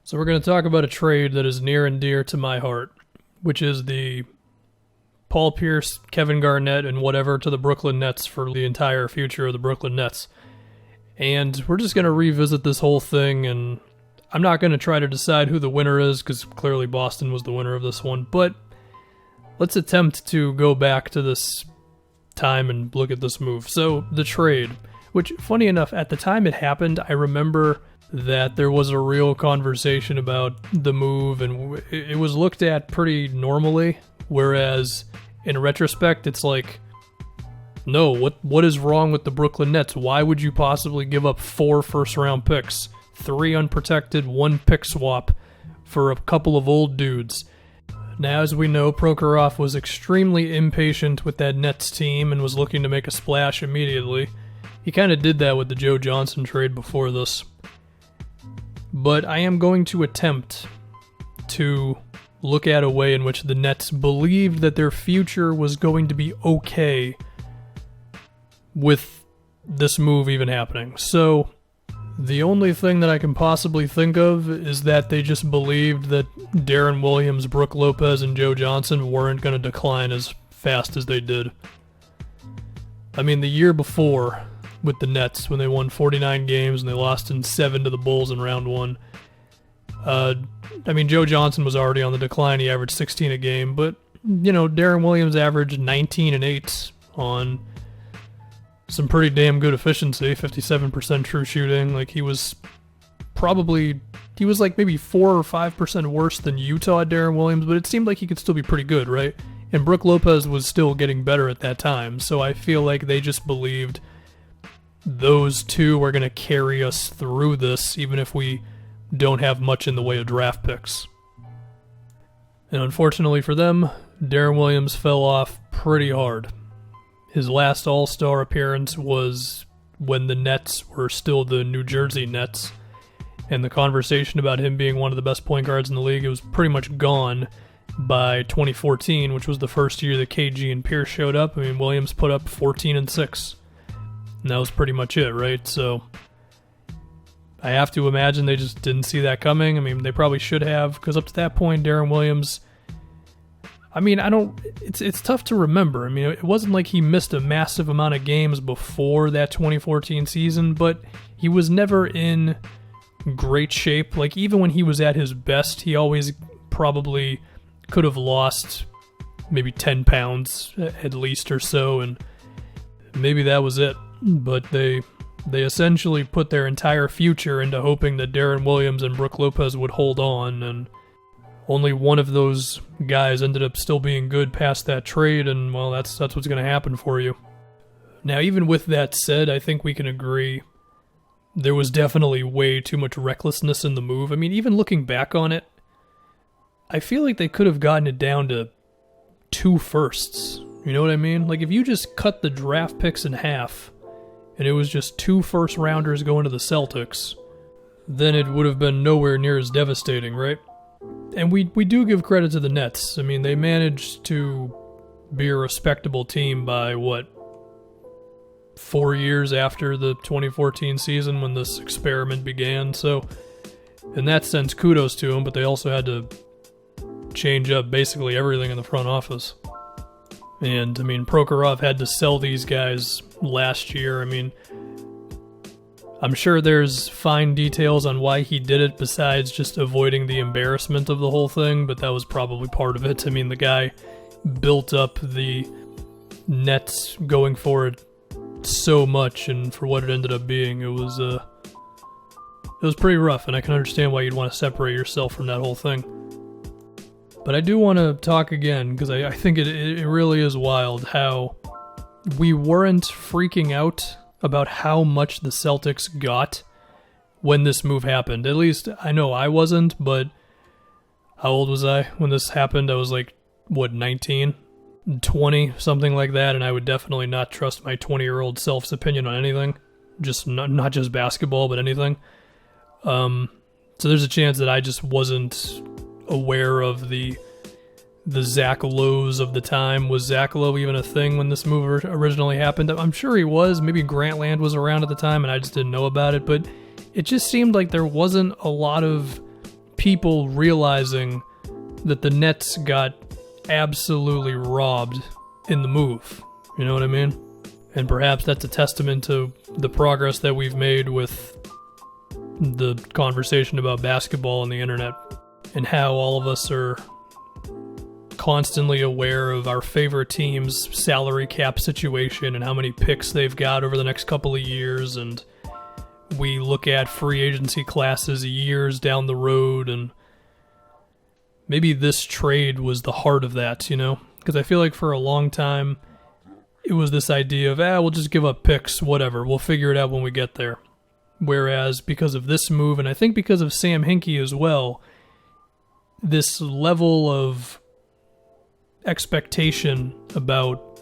So we're going to talk about a trade that is near and dear to my heart, which is the Paul Pierce, Kevin Garnett, and whatever to the Brooklyn Nets for the entire future of the Brooklyn Nets. And we're just going to revisit this whole thing, and I'm not going to try to decide who the winner is, because clearly Boston was the winner of this one, but let's attempt to go back to this time and look at this move. So, the trade, which, funny enough, at the time it happened, I remember that there was a real conversation about the move, and it was looked at pretty normally, whereas in retrospect, it's like, no, what is wrong with the Brooklyn Nets? Why would you possibly give up 4 first-round picks, 3 unprotected, 1 pick swap for a couple of old dudes? Now, as we know, Prokhorov was extremely impatient with that Nets team and was looking to make a splash immediately. He kind of did that with the Joe Johnson trade before this. But I am going to attempt to look at a way in which the Nets believed that their future was going to be okay with this move even happening. So, the only thing that I can possibly think of is that they just believed that Deron Williams, Brook Lopez, and Joe Johnson weren't going to decline as fast as they did. I mean, the year before with the Nets, when they won 49 games and they lost in 7 to the Bulls in round 1, Joe Johnson was already on the decline. He averaged 16 a game, but, Deron Williams averaged 19 and 8 on some pretty damn good efficiency, 57% true shooting. Like, he was like maybe 4 or 5% worse than Utah at Deron Williams, but it seemed like he could still be pretty good, right? And Brook Lopez was still getting better at that time, so I feel like they just believed those two are going to carry us through this, even if we don't have much in the way of draft picks. And unfortunately for them, Deron Williams fell off pretty hard. His last All-Star appearance was when the Nets were still the New Jersey Nets, and the conversation about him being one of the best point guards in the league, it was pretty much gone by 2014, which was the first year that KG and Pierce showed up. Williams put up 14 and 6. And that was pretty much it, right? So I have to imagine they just didn't see that coming. They probably should have, because up to that point, Deron Williams, it's tough to remember. It wasn't like he missed a massive amount of games before that 2014 season, but he was never in great shape. Like, even when he was at his best, he always probably could have lost maybe 10 pounds at least or so, and maybe that was it. But they essentially put their entire future into hoping that Deron Williams and Brook Lopez would hold on, and only one of those guys ended up still being good past that trade, and, well, that's what's going to happen for you. Now, even with that said, I think we can agree there was definitely way too much recklessness in the move. Even looking back on it, I feel like they could have gotten it down to 2 firsts. You know what I mean? Like, if you just cut the draft picks in half, and it was just 2 first-rounders going to the Celtics, then it would have been nowhere near as devastating, right? And we do give credit to the Nets. They managed to be a respectable team by, 4 years after the 2014 season when this experiment began. So, in that sense, kudos to them, but they also had to change up basically everything in the front office. And, Prokhorov had to sell these guys last year. I'm sure there's fine details on why he did it besides just avoiding the embarrassment of the whole thing, but that was probably part of it. The guy built up the Nets going for it so much, and for what it ended up being, it was pretty rough, and I can understand why you'd want to separate yourself from that whole thing. But I do want to talk again, because I think it really is wild how we weren't freaking out about how much the Celtics got when this move happened. At least, I know I wasn't, but how old was I when this happened? I was 19? 20, something like that, and I would definitely not trust my 20-year-old self's opinion on anything. Just not just basketball, but anything. So there's a chance that I just wasn't aware of the Zach Lowe's of the time. Was Zach Lowe even a thing when this move originally happened? I'm sure he was. Maybe Grantland was around at the time and I just didn't know about it, but it just seemed like there wasn't a lot of people realizing that the Nets got absolutely robbed in the move. You know what I mean? And perhaps that's a testament to the progress that we've made with the conversation about basketball on the internet, and how all of us are constantly aware of our favorite team's salary cap situation and how many picks they've got over the next couple of years, and we look at free agency classes years down the road, and maybe this trade was the heart of that, you know? Because I feel like for a long time, it was this idea of, we'll just give up picks, whatever, we'll figure it out when we get there. Whereas because of this move, and I think because of Sam Hinkie as well, this level of expectation about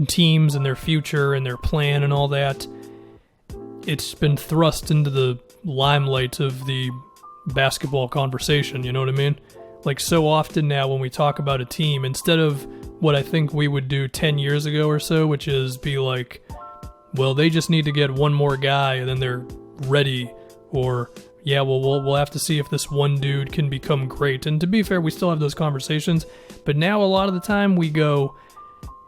teams and their future and their plan and all that, it's been thrust into the limelight of the basketball conversation, you know what I mean? Like, so often now when we talk about a team, instead of what I think we would do 10 years ago or so, which is be like, well, they just need to get one more guy and then they're ready, or we'll have to see if this one dude can become great. And to be fair, we still have those conversations, but now a lot of the time we go,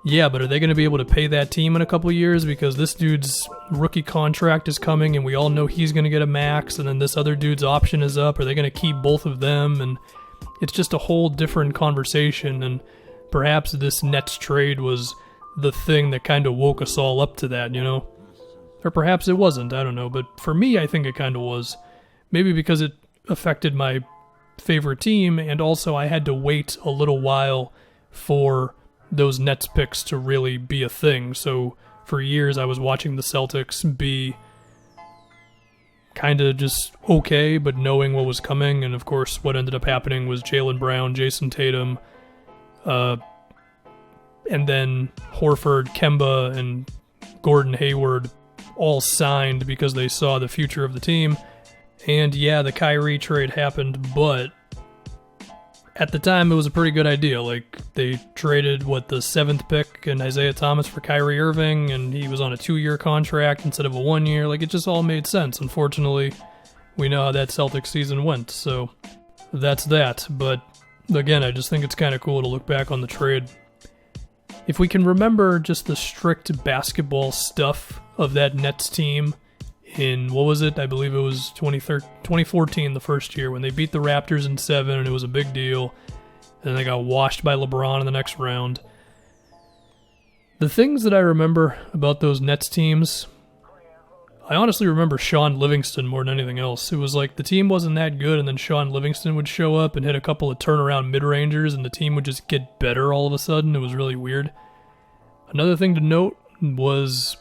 but are they going to be able to pay that team in a couple of years, because this dude's rookie contract is coming and we all know he's going to get a max, and then this other dude's option is up. Are they going to keep both of them? And it's just a whole different conversation, and perhaps this Nets trade was the thing that kind of woke us all up to that, you know? Or perhaps it wasn't, I don't know, but for me, I think it kind of was. Maybe because it affected my favorite team, and also I had to wait a little while for those Nets picks to really be a thing. So for years, I was watching the Celtics be kind of just okay, but knowing what was coming, and of course, what ended up happening was Jaylen Brown, Jayson Tatum, and then Horford, Kemba, and Gordon Hayward all signed because they saw the future of the team. And the Kyrie trade happened, but at the time it was a pretty good idea. Like, they traded, the 7th pick and Isaiah Thomas for Kyrie Irving, and he was on a 2-year contract instead of a 1-year. Like, it just all made sense. Unfortunately, we know how that Celtics season went, so that's that. But again, I just think it's kind of cool to look back on the trade. If we can remember just the strict basketball stuff of that Nets team in, I believe it was 2014, the first year, when they beat the Raptors in 7, and it was a big deal, and then they got washed by LeBron in the next round. The things that I remember about those Nets teams, I honestly remember Sean Livingston more than anything else. It was like the team wasn't that good, and then Sean Livingston would show up and hit a couple of turnaround mid-rangers, and the team would just get better all of a sudden. It was really weird. Another thing to note was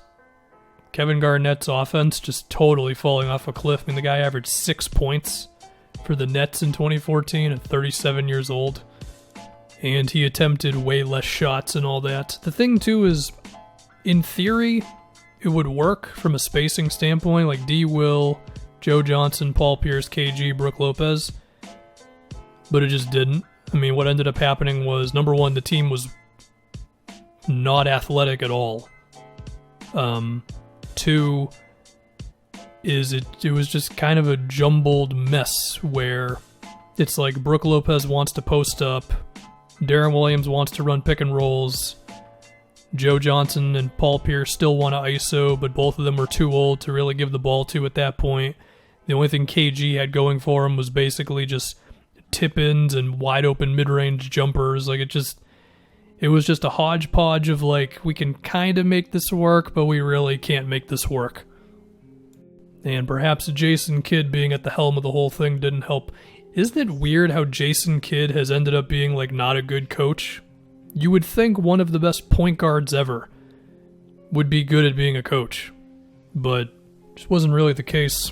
Kevin Garnett's offense just totally falling off a cliff. I mean, the guy averaged 6 points for the Nets in 2014 at 37 years old, and he attempted way less shots and all that. The thing, too, is, in theory, it would work from a spacing standpoint, like D. Will, Joe Johnson, Paul Pierce, KG, Brook Lopez, but it just didn't. I mean, what ended up happening was, number one, the team was not athletic at all. Two is it was just kind of a jumbled mess where it's like Brook Lopez wants to post up, Darren Williams wants to run pick and rolls, Joe Johnson and Paul Pierce still want to ISO, but both of them were too old to really give the ball to at that point. The only thing KG had going for him was basically just tip-ins and wide-open mid-range jumpers. Like, it was just a hodgepodge of, like, we can kind of make this work, but we really can't make this work. And perhaps Jason Kidd being at the helm of the whole thing didn't help. Isn't it weird how Jason Kidd has ended up being, like, not a good coach? You would think one of the best point guards ever would be good at being a coach, but just wasn't really the case.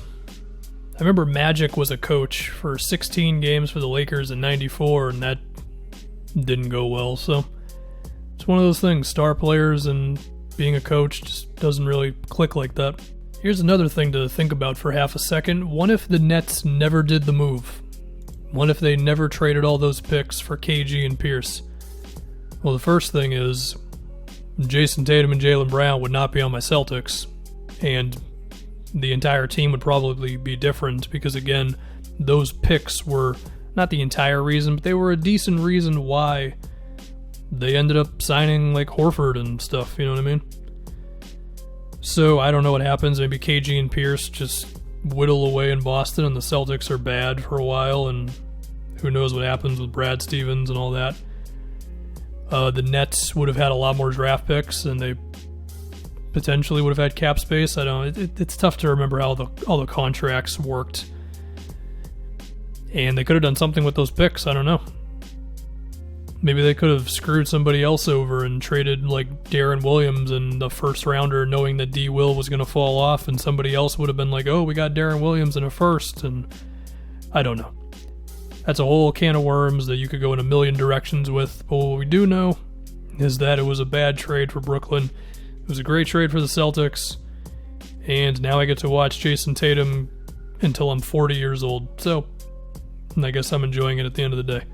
I remember Magic was a coach for 16 games for the Lakers in 94, and that didn't go well, so it's one of those things. Star players and being a coach just doesn't really click like that. Here's another thing to think about for half a second. What if the Nets never did the move? What if they never traded all those picks for KG and Pierce? Well, the first thing is Jayson Tatum and Jaylen Brown would not be on my Celtics, and the entire team would probably be different because, again, those picks were not the entire reason, but they were a decent reason why they ended up signing like Horford and stuff, you know what I mean? So I don't know what happens. Maybe KG and Pierce just whittle away in Boston and the Celtics are bad for a while, and who knows what happens with Brad Stevens and all that. The Nets would have had a lot more draft picks, and they potentially would have had cap space. I don't know. It's tough to remember how all the contracts worked. And they could have done something with those picks. I don't know. Maybe they could have screwed somebody else over and traded like Darren Williams in the first rounder, knowing that D. Will was going to fall off, and somebody else would have been like, oh, we got Darren Williams in a first, and I don't know. That's a whole can of worms that you could go in a million directions with, but what we do know is that it was a bad trade for Brooklyn. It was a great trade for the Celtics, and now I get to watch Jayson Tatum until I'm 40 years old, so I guess I'm enjoying it at the end of the day.